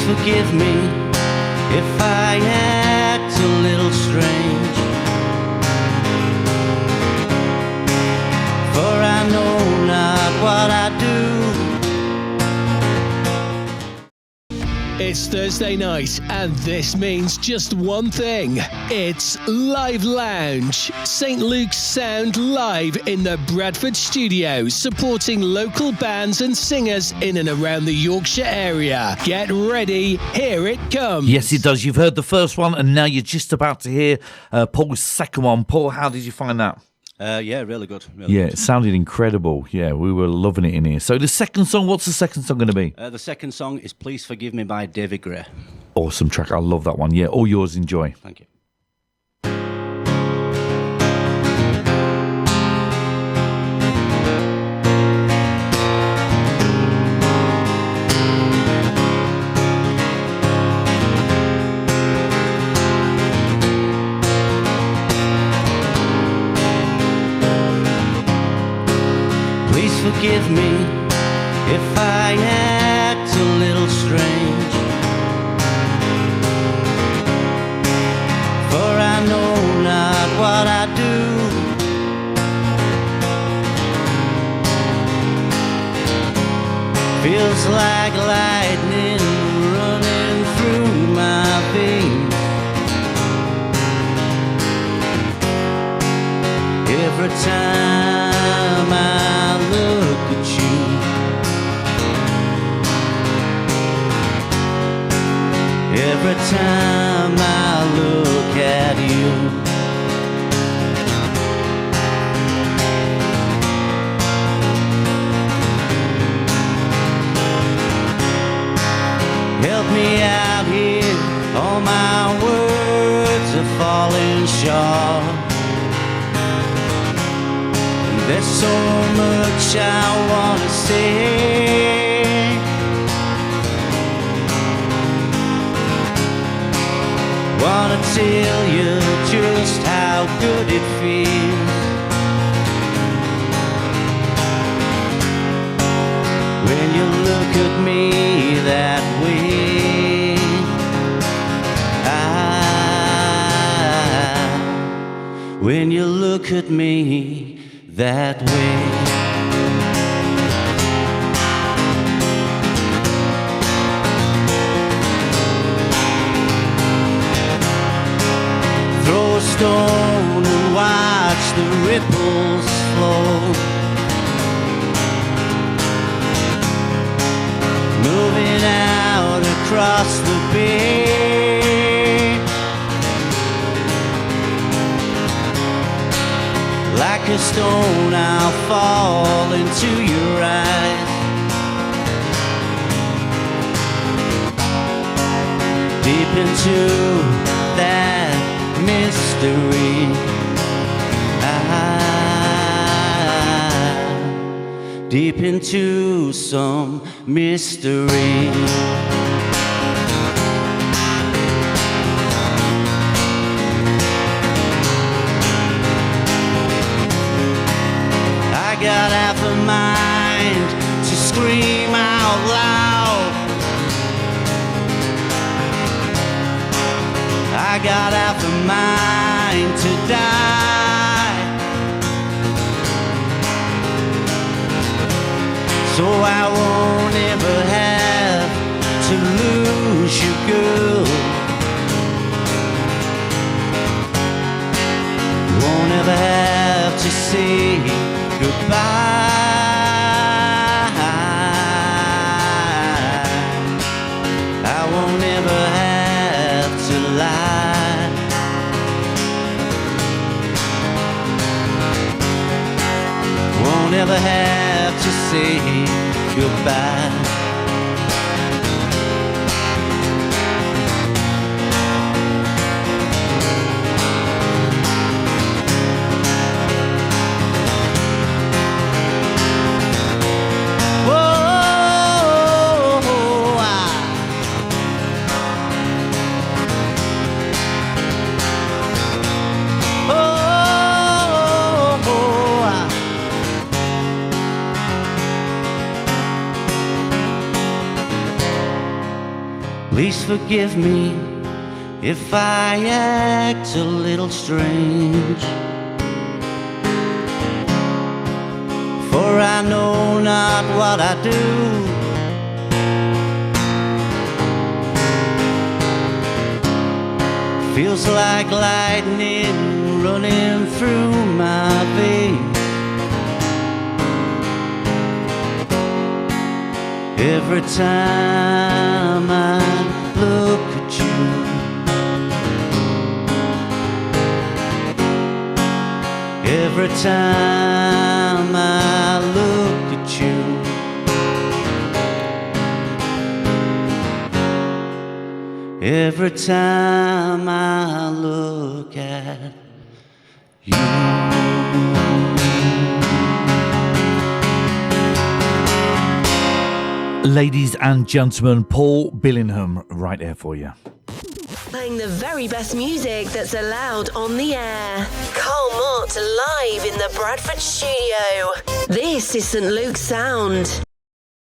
forgive me if I act a little strange, for I know not what I do. It's Thursday night, and this means just one thing. It's Live Lounge. St. Luke's Sound live in the Bradford studios, supporting local bands and singers in and around the Yorkshire area. Get ready, here it comes. Yes, it does. You've heard the first one, and now you're just about to hear Paul's second one. Paul, how did you find that? Yeah, really good. It sounded incredible. Yeah, we were loving it in here. So the second song, what's the second song going to be? The second song is Please Forgive Me by David Gray. Awesome track. I love that one. Yeah, all yours. Enjoy. Thank you. Forgive me if I act a little strange, for I know not what I do. Feels like lightning running through my veins every time I look at you. Every time I look at you. Help me out here, all my words are falling short. There's so much I want to say. Want to tell you just how good it feels when you look at me that way. When you look at me that way. Throw a stone and watch the ripples flow, moving out across the bay. Like a stone I'll fall into your eyes, deep into that mystery. Deep into some mystery. I got half a mind to scream out loud. I got half a mind to die. So I won't ever have to lose you, girl. Won't ever have to say goodbye. I won't ever have to lie. Won't ever have to say goodbye. Please forgive me if I act a little strange, for I know not what I do. Feels like lightning running through my veins. Every time I look at you, every time I look at you, every time I look at you. Ladies and gentlemen, Paul Billingham right there for you. Playing the very best music that's allowed on the air. Carl Mott live in the Bradford studio. This is St. Luke's Sound.